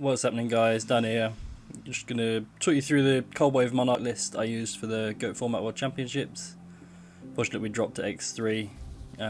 What's happening, guys? Dan here. Just gonna talk you through the Cold Wave Monarch list I used for the GOAT Format World Championships. Fortunately, we dropped to X3.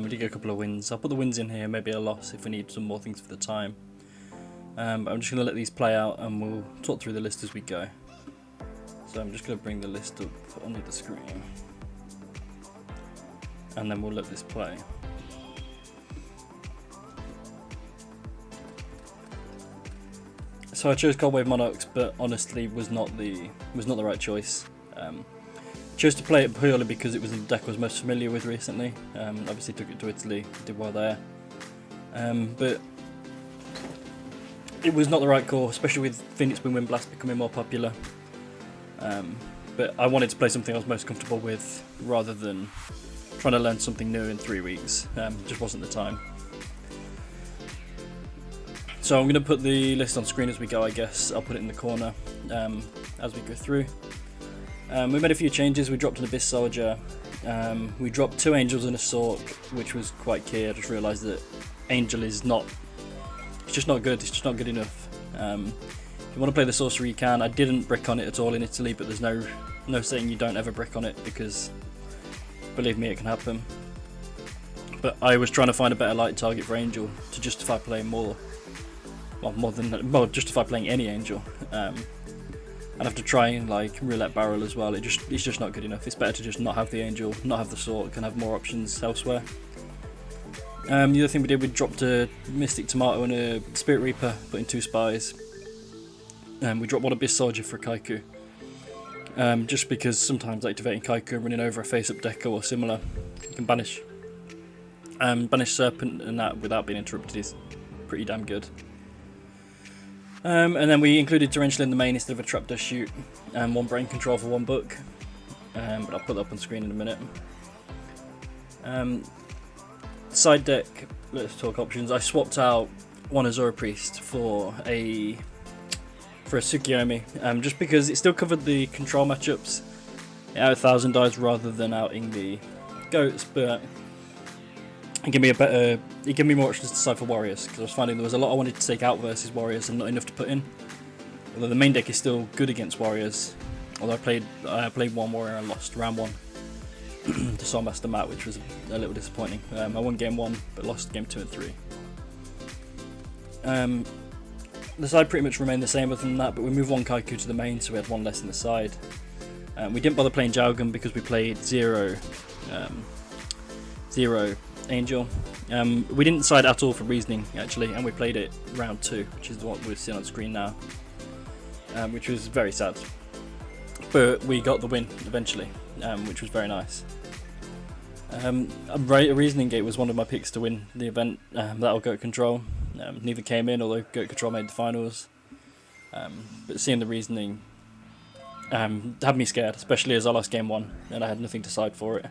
We did get a couple of wins. I'll put the wins in here, maybe a loss if we need some more things for the time. But I'm just gonna let these play out and we'll talk through the list as we go. So I'm just gonna bring the list up onto the screen, and then we'll let this play. So I chose Cold Wave Monarchs, but honestly was not the right choice. Chose to play it purely because it was the deck I was most familiar with recently. Obviously took it to Italy, did well there. But it was not the right call, especially with Phoenix Wind Blast becoming more popular. But I wanted to play something I was most comfortable with, rather than trying to learn something new in 3 weeks. Just wasn't the time. So I'm going to put the list on screen as we go, I guess. I'll put it in the corner as we go through. We made a few changes. We dropped an Abyss Soldier. We dropped 2 Angels and a Sork, which was quite key. I just realised that Angel is not... It's just not good. It's just not good enough. If you want to play the Sorcery, you can. I didn't brick on it at all in Italy, but there's no saying you don't ever brick on it, because believe me, it can happen. But I was trying to find a better light target for Angel to justify playing more. Well, justify playing any Angel. I'd have to try and like roulette barrel as well. It's just not good enough. It's better to just not have the Angel, not have the Sword, and have more options elsewhere. The other thing we did, we dropped a Mystic Tomato and a Spirit Reaper, put in 2 Spies. We dropped one Abyss Soldier for Kaiku. Just because sometimes activating Kaiku and running over a face-up Deco or similar, you can banish Serpent, and that without being interrupted is pretty damn good. And then we included Torrential in the main instead of a Trapdoor Shoot, and 1 Brain Control for 1 book. But I'll put that up on screen in a minute. Side deck, let's talk options. I swapped out 1 Azura Priest for a Tsukiyomi, just because it still covered the control matchups. It out 1000 dies rather than outing the goats, but it gave me more options to decide for warriors, because I was finding there was a lot I wanted to take out versus warriors and not enough to put in. Although the main deck is still good against warriors, although I played 1 warrior and lost round 1 to Soulmaster Matt, which was a little disappointing. I won game 1 but lost game 2 and 3. The side pretty much remained the same other than that, but we moved 1 Kaiku to the main, so we had 1 less in the side. We didn't bother playing Jowgun because we played 0 Angel. We didn't side at all for Reasoning actually, and we played it round 2, which is what we're seeing on screen now, which was very sad. But we got the win eventually, which was very nice. A Reasoning Gate was one of my picks to win the event. That'll GOAT Control. Neither came in, although GOAT Control made the finals. But seeing the Reasoning had me scared, especially as I lost game 1 and I had nothing to side for it.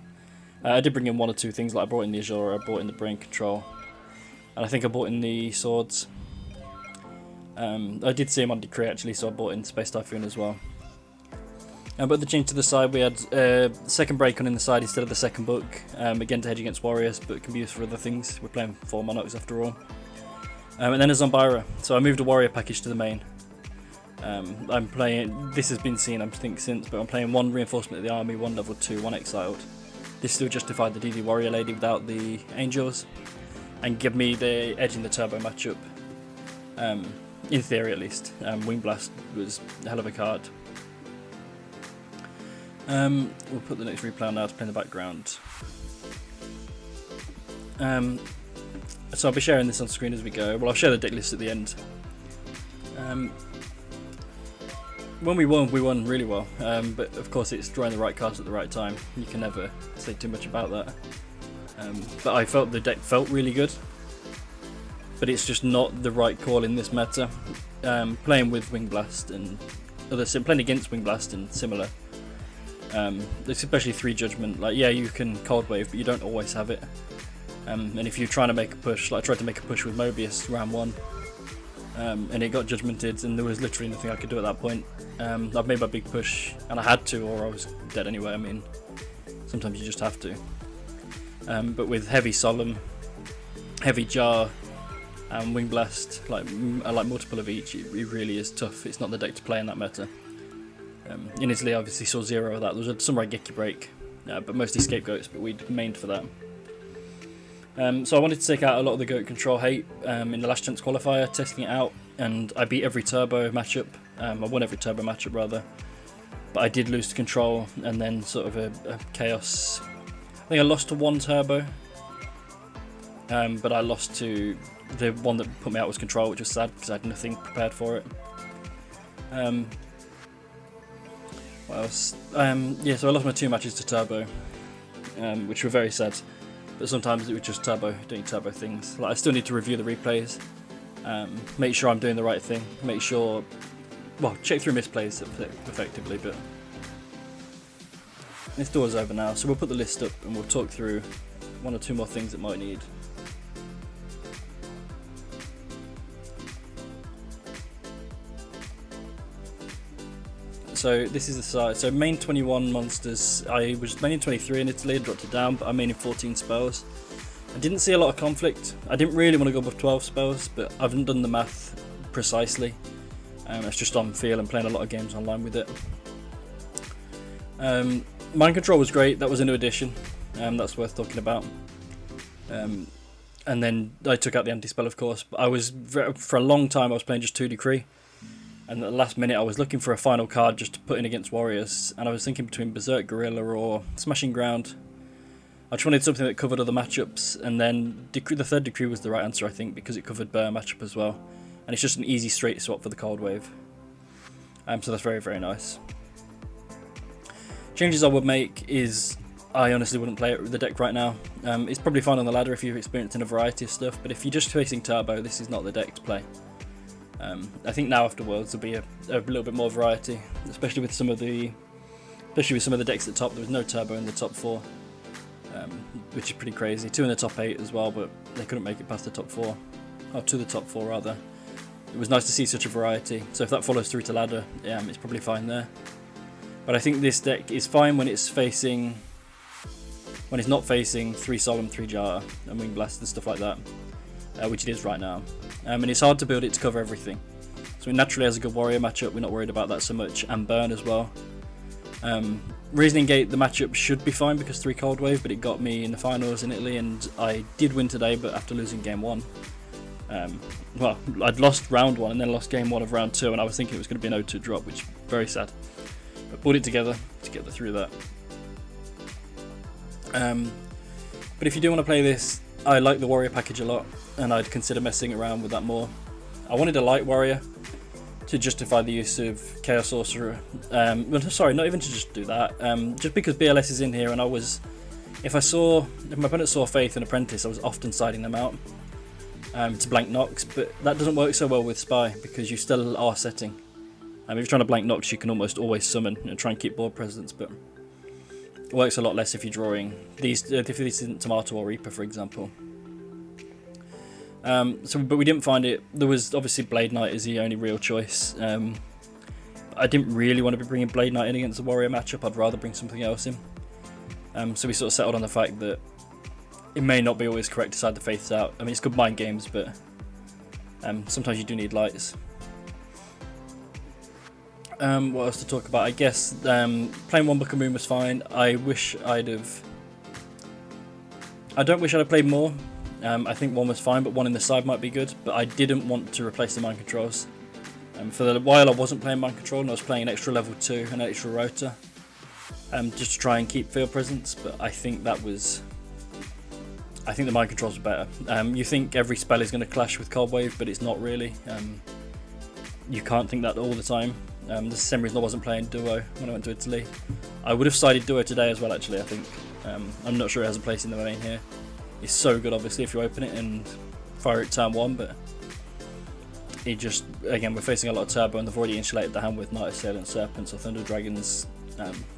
I did bring in 1 or 2 things, like I brought in the Azura, I brought in the Brain Control, and I think I brought in the Swords. I did see him on Decree actually, so I brought in Space Typhoon as well. But the change to the side, we had second Break on in the side instead of the second book, again to hedge against warriors, but it can be used for other things. We're playing 4 Monarchs after all. And then a Zombira, so I moved a warrior package to the main. I'm playing, this has been seen I think since, but I'm playing 1 Reinforcement of the Army, 1 level 2, 1 Exiled. This still justified the DD Warrior Lady without the Angels, and give me the edge in the turbo matchup, in theory at least. Wing Blast was a hell of a card. We'll put the next replay on now to play in the background. So I'll be sharing this on screen as we go. Well, I'll share the deck list at the end. When we won really well, but of course it's drawing the right cards at the right time. You can never say too much about that. But I felt the deck felt really good, but it's just not the right call in this meta. Playing with Wing Blast and playing against Wing Blast and similar, especially 3 Judgment. Like, yeah, you can Cold Wave, but you don't always have it. And if you're trying to make a push, like I tried to make a push with Mobius round 1. And it got judgmented, and there was literally nothing I could do at that point. I've made my big push, and I had to, or I was dead anyway. I mean, sometimes you just have to. But with heavy Solemn, heavy Jar, and Wing Blast, like multiple of each. It really is tough. It's not the deck to play in that meta. In Italy, I obviously saw zero of that. There was a Samurai Geki break, but mostly Scapegoats, but we mained for that. So I wanted to take out a lot of the Goat control hate in the last chance qualifier, testing it out, and I beat every turbo matchup. I won every turbo matchup rather, but I did lose to control, and then sort of a chaos. I think I lost to one turbo, but I lost to the one that put me out was control, which was sad because I had nothing prepared for it. What else? Yeah, so I lost my 2 matches to turbo, which were very sad. But sometimes it was just turbo, doing turbo things. Like I still need to review the replays, make sure I'm doing the right thing, make sure, well, check through misplays effectively. But this tour is over now, so we'll put the list up and we'll talk through 1 or 2 more things it might need. So this is the side. So main 21 monsters. I was maining 23 in Italy, dropped it down, but I'm maining 14 spells. I didn't see a lot of conflict. I didn't really want to go above 12 spells, but I haven't done the math precisely. It's just on feel and playing a lot of games online with it. Mind Control was great. That was a new addition. That's worth talking about. And then I took out the anti-spell, of course. But I was, for a long time, I was playing just 2 Decree. And at the last minute I was looking for a final card just to put in against warriors, and I was thinking between Berserk Gorilla or Smashing Ground. I just wanted something that covered other matchups, and then the 3rd Decree was the right answer, I think, because it covered Bear matchup as well. And it's just an easy straight swap for the Cold Wave. So that's very, very nice. Changes I would make is, I honestly wouldn't play it with the deck right now. It's probably fine on the ladder if you're experienced in a variety of stuff, but if you're just facing turbo, this is not the deck to play. I think now after Worlds there'll be a little bit more variety, especially with some of the decks at the top. There was no turbo in the top 4, which is pretty crazy. 2 in the top 8 as well, but they couldn't make it past the top 4, or to the top 4 rather. It was nice to see such a variety. So if that follows through to ladder, it's probably fine there. But I think this deck is fine when it's not facing 3 Solemn, 3 Jar, and Wing Blast and stuff like that. Which it is right now, and it's hard to build it to cover everything. So it naturally has a good warrior matchup, we're not worried about that so much, and burn as well. Reasoning Gate, the matchup should be fine because 3 Cold Wave, but it got me in the finals in Italy, and I did win today, but after losing game 1. Well, I'd lost round 1 and then lost game 1 of round 2, and I was thinking it was going to be an 0-2 drop, which is very sad. But pulled it together to get through that. But if you do want to play this, I like the warrior package a lot, and I'd consider messing around with that more. I wanted a light warrior to justify the use of Chaos Sorcerer. Sorry, not even to just do that. Just because BLS is in here, and if my opponent saw Faith and Apprentice, I was often siding them out to blank Nox, but that doesn't work so well with Spy because you still are setting. If you're trying to blank Nox, you can almost always summon and try and keep board presence, but it works a lot less if you're drawing these. If this isn't Tomato or Reaper, for example. But we didn't find it. There was obviously Blade Knight is the only real choice. I didn't really want to be bringing Blade Knight in against the warrior matchup. I'd rather bring something else in. So we sort of settled on the fact that it may not be always correct to side the Faiths out. I mean, it's good mind games, but sometimes you do need lights. What else to talk about? I guess playing 1 Book of Moon was fine. I don't wish I'd have played more. I think 1 was fine, but 1 in the side might be good. But I didn't want to replace the Mind Controls. For a while I wasn't playing Mind Control, and I was playing an extra level 2 and an extra rotor, just to try and keep field presence. But I think the Mind Controls are better. You think every spell is going to clash with Cold Wave, but it's not really. You can't think that all the time. This is the same reason I wasn't playing Duo when I went to Italy. I would have sided Duo today as well, actually, I think. I'm not sure it has a place in the main here. It's so good, obviously, if you open it and fire it turn 1, but it just, again, we're facing a lot of turbo, and they've already insulated the hand with Night Assailant, Serpents, or Thunder Dragons.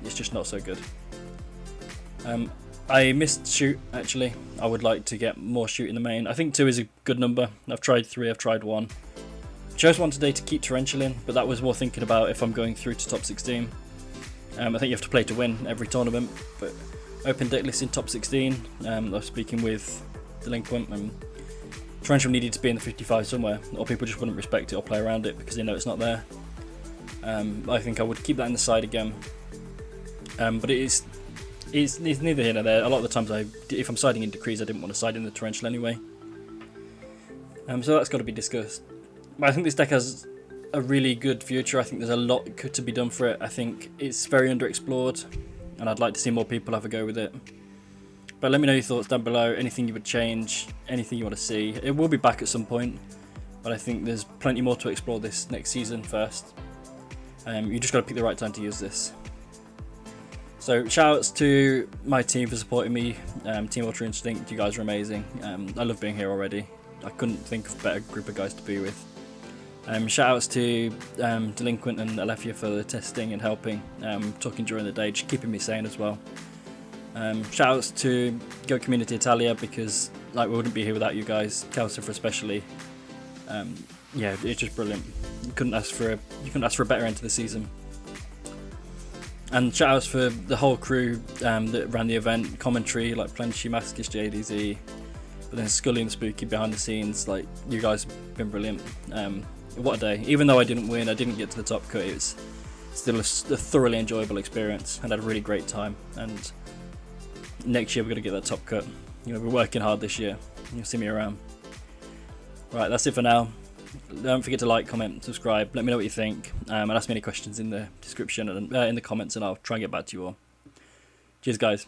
It's just not so good. I missed Shoot, actually. I would like to get more Shoot in the main. I think 2 is a good number. I've tried 3, I've tried 1. Chose 1 today to keep Torrential in, but that was more thinking about if I'm going through to top 16. I think you have to play to win every tournament, but open Decklist in top 16. I was speaking with Delinquent and Torrential needed to be in the 55 somewhere, or people just wouldn't respect it or play around it because they know it's not there. I think I would keep that in the side again, but it's neither here nor there. A lot of the times, if I'm siding in Decrees, I didn't want to side in the Torrential anyway. So that's got to be discussed. But I think this deck has a really good future. I think there's a lot to be done for it. I think it's very underexplored, and I'd like to see more people have a go with it. But let me know your thoughts down below, anything you would change, anything you want to see. It will be back at some point, but I think there's plenty more to explore this next season first. You just got to pick the right time to use this. So shoutouts to my team for supporting me, Team Ultra Instinct, you guys are amazing. I love being here already. I couldn't think of a better group of guys to be with. Shoutouts to Delinquent and Alefia for the testing and helping, talking during the day, just keeping me sane as well. Shoutouts to Go Community Italia, because we wouldn't be here without you guys, Calcifer especially. Yeah, it's just brilliant. You couldn't ask for a better end to the season. And shoutouts for the whole crew that ran the event, commentary like Plenty, Maskus, JDZ, but then Scully and Spooky behind the scenes. You guys have been brilliant. What a day! Even though I didn't win, I didn't get to the top cut. It was still a thoroughly enjoyable experience, and I had a really great time. And next year we're gonna get that top cut. We're working hard this year. You'll see me around. Right, that's it for now. Don't forget to like, comment, subscribe. Let me know what you think, and ask me any questions in the description and in the comments, and I'll try and get back to you all. Cheers, guys.